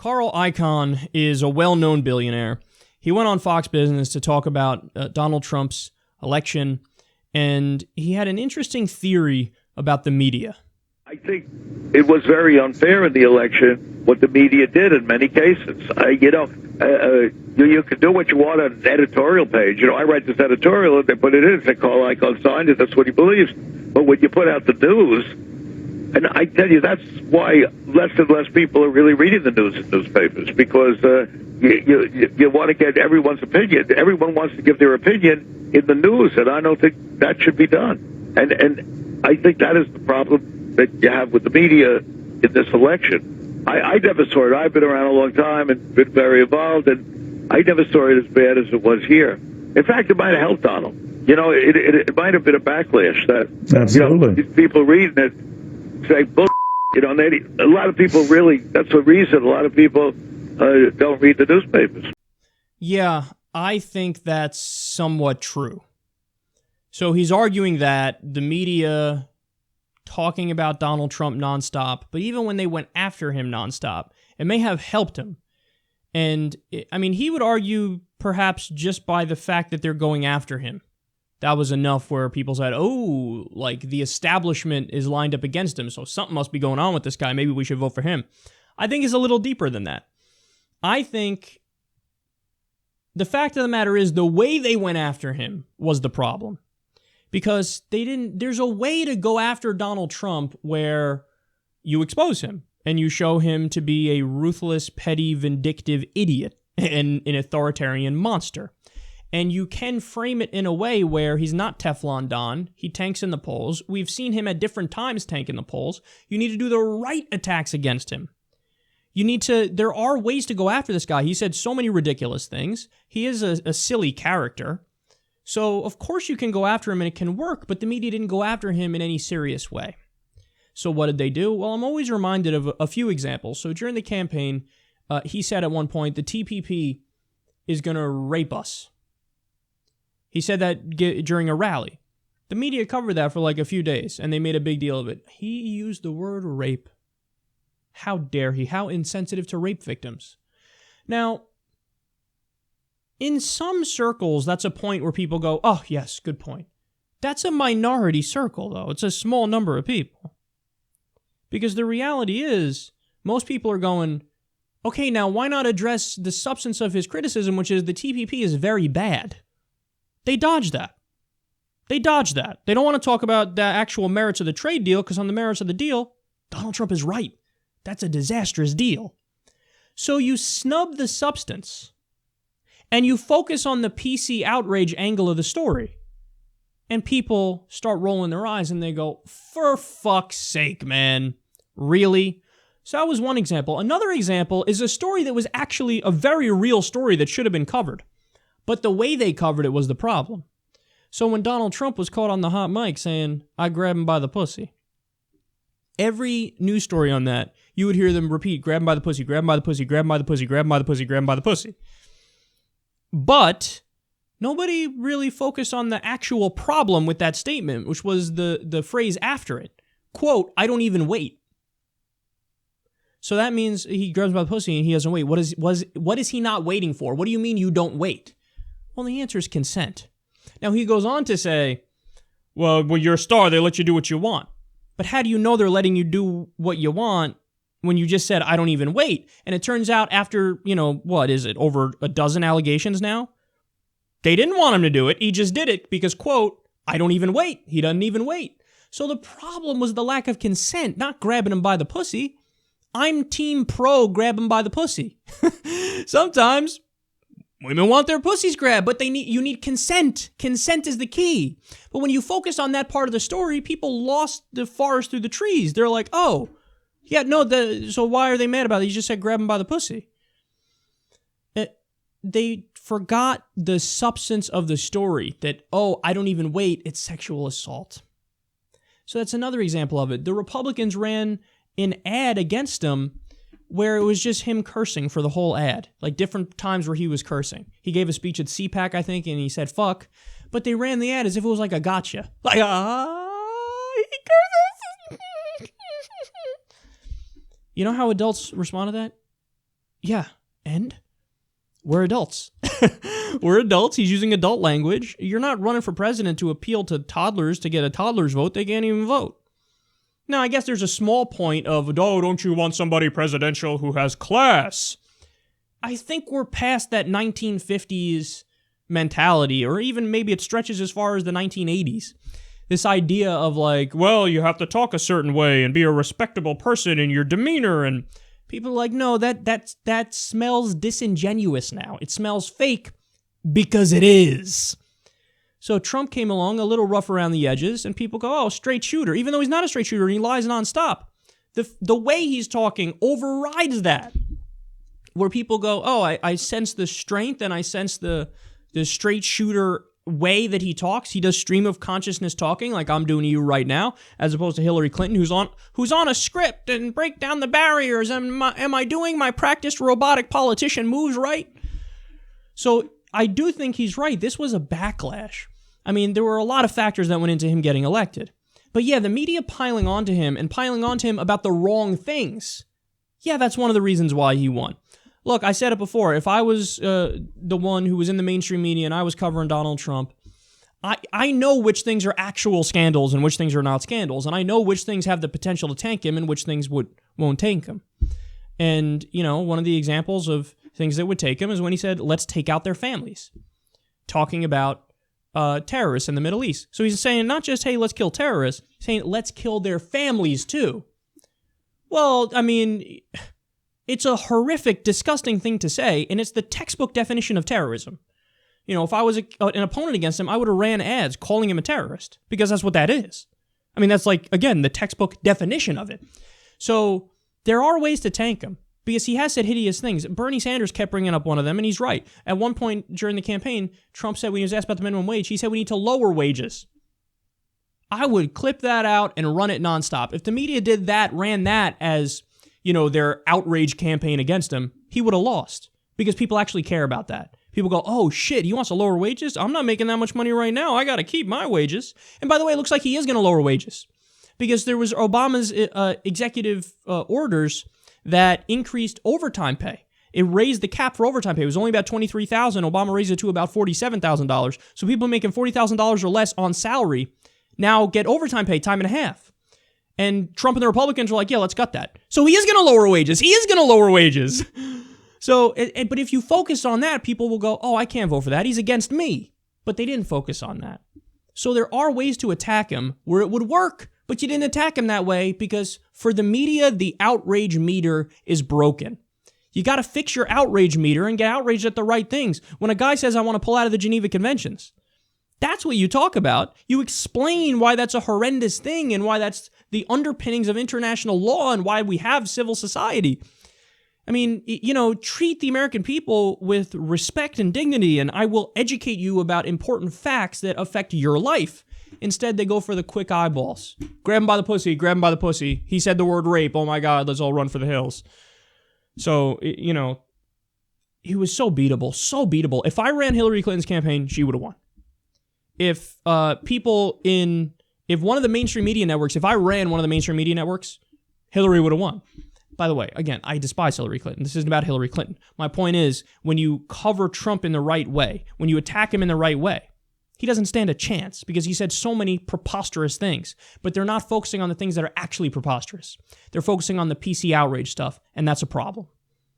Carl Icahn is a well-known billionaire. He went on Fox Business to talk about Donald Trump's election, and he had an interesting theory about the media. I think it was very unfair in the election what the media did in many cases. You can do what you want on an editorial page. I write this editorial, and they put it in, say Carl Icahn signed it, that's what he believes. But when you put out the news, and I tell you, that's why less and less people are really reading the news in newspapers, because you want to get everyone's opinion. Everyone wants to give their opinion in the news, and I don't think that should be done. And I think that is the problem that you have with the media in this election. I never saw it. I've been around a long time and been very involved, and I never saw it as bad as it was here. In fact, it might have helped Donald. It might have been a backlash that absolutely these people reading it say bull. A lot of people really. That's the reason a lot of people don't read the newspapers. Yeah, I think that's somewhat true. So he's arguing that the media talking about Donald Trump nonstop, but even when they went after him nonstop, it may have helped him. And he would argue perhaps just by the fact that they're going after him, that was enough where people said, oh, like the establishment is lined up against him, so something must be going on with this guy. Maybe we should vote for him. I think it's a little deeper than that. I think the fact of the matter is the way they went after him was the problem. Because there's a way to go after Donald Trump where you expose him and you show him to be a ruthless, petty, vindictive idiot and an authoritarian monster. And you can frame it in a way where he's not Teflon Don. He tanks in the polls. We've seen him at different times tank in the polls. You need to do the right attacks against him. There are ways to go after this guy. He said so many ridiculous things. He is a silly character. So, of course you can go after him and it can work, but the media didn't go after him in any serious way. So what did they do? Well, I'm always reminded of a few examples. So during the campaign, he said at one point, the TPP is going to rape us. He said that during a rally. The media covered that for like a few days, and they made a big deal of it. He used the word rape. How dare he? How insensitive to rape victims. Now, in some circles, that's a point where people go, oh, yes, good point. That's a minority circle, though. It's a small number of people. Because the reality is, most people are going, okay, now why not address the substance of his criticism, which is the TPP is very bad. They dodge that. They don't want to talk about the actual merits of the trade deal, because on the merits of the deal, Donald Trump is right. That's a disastrous deal. So you snub the substance, and you focus on the PC outrage angle of the story. And people start rolling their eyes and they go, for fuck's sake, man. Really? So that was one example. Another example is a story that was actually a very real story that should have been covered. But the way they covered it was the problem. So when Donald Trump was caught on the hot mic saying, I grab him by the pussy, every news story on that, you would hear them repeat, grab him by the pussy, grab him by the pussy, grab him by the pussy, grab him by the pussy, grab him by the pussy. But nobody really focused on the actual problem with that statement, which was the phrase after it. Quote, I don't even wait. So that means he grabs by the pussy and he doesn't wait. What is he not waiting for? What do you mean you don't wait? Well, the answer is consent. Now, he goes on to say, well, you're a star. They let you do what you want. But how do you know they're letting you do what you want when you just said, I don't even wait? And it turns out after, what is it, over a dozen allegations now? They didn't want him to do it. He just did it because, quote, I don't even wait. He doesn't even wait. So the problem was the lack of consent, not grabbing him by the pussy. I'm team pro grab him by the pussy. Sometimes women want their pussies grabbed, but you need consent. Consent is the key. But when you focus on that part of the story, people lost the forest through the trees. They're like, oh, yeah, no, so why are they mad about it? You just said grab him by the pussy. They forgot the substance of the story that, oh, I don't even wait, it's sexual assault. So that's another example of it. The Republicans ran an ad against him where it was just him cursing for the whole ad, like different times where he was cursing. He gave a speech at CPAC, I think, and he said fuck, but they ran the ad as if it was like a gotcha. Like, he curses. You know how adults respond to that? Yeah, and we're adults. We're adults. He's using adult language. You're not running for president to appeal to toddlers to get a toddler's vote. They can't even vote. Now, I guess there's a small point of, oh, don't you want somebody presidential who has class? I think we're past that 1950s mentality, or even maybe it stretches as far as the 1980s. This idea of like, well, you have to talk a certain way and be a respectable person in your demeanor, and people are like, no, that smells disingenuous now. It smells fake because it is. So Trump came along a little rough around the edges, and people go, oh, straight shooter, even though he's not a straight shooter and he lies nonstop. The way he's talking overrides that, where people go, oh, I sense the strength and I sense the straight shooter way that he talks. He does stream of consciousness talking like I'm doing to you right now, as opposed to Hillary Clinton, who's on a script and break down the barriers. Am I doing my practiced robotic politician moves right? So I do think he's right. This was a backlash. I mean, there were a lot of factors that went into him getting elected. But yeah, the media piling onto him and piling onto him about the wrong things. Yeah, that's one of the reasons why he won. Look, I said it before. If I was the one who was in the mainstream media and I was covering Donald Trump, I know which things are actual scandals and which things are not scandals. And I know which things have the potential to tank him and which things won't tank him. And, you know, one of the examples of things that would take him is when he said, let's take out their families. Talking about terrorists in the Middle East. So he's saying not just, hey, let's kill terrorists, he's saying let's kill their families too. Well, I mean, it's a horrific, disgusting thing to say, and it's the textbook definition of terrorism. You know, if I was an opponent against him, I would have ran ads calling him a terrorist, because that's what that is. I mean, that's like, again, the textbook definition of it. So there are ways to tank him, because he has said hideous things. Bernie Sanders kept bringing up one of them, and he's right. At one point during the campaign, Trump said when he was asked about the minimum wage, he said we need to lower wages. I would clip that out and run it nonstop. If the media did that, ran that as, you know, their outrage campaign against him, he would have lost, because people actually care about that. People go, oh shit, he wants to lower wages? I'm not making that much money right now. I got to keep my wages. And by the way, it looks like he is going to lower wages, because there was Obama's executive orders that increased overtime pay. It raised the cap for overtime pay. It was only about $23,000. Obama raised it to about $47,000. So people making $40,000 or less on salary now get overtime pay time and a half. And Trump and the Republicans are like, yeah, let's cut that. So he is going to lower wages. He is going to lower wages. So, but if you focus on that, people will go, oh, I can't vote for that. He's against me. But they didn't focus on that. So there are ways to attack him where it would work, but you didn't attack him that way, because for the media, the outrage meter is broken. You got to fix your outrage meter and get outraged at the right things. When a guy says, I want to pull out of the Geneva Conventions, that's what you talk about. You explain why that's a horrendous thing and why that's the underpinnings of international law and why we have civil society. I mean, you know, treat the American people with respect and dignity, and I will educate you about important facts that affect your life. Instead, they go for the quick eyeballs. Grab him by the pussy, grab him by the pussy. He said the word rape. Oh my God, let's all run for the hills. So, you know, he was so beatable, so beatable. If I ran Hillary Clinton's campaign, she would have won. If one of the mainstream media networks, if I ran one of the mainstream media networks, Hillary would have won. By the way, again, I despise Hillary Clinton. This isn't about Hillary Clinton. My point is, when you cover Trump in the right way, when you attack him in the right way, he doesn't stand a chance, because he said so many preposterous things, but they're not focusing on the things that are actually preposterous. They're focusing on the PC outrage stuff, and that's a problem.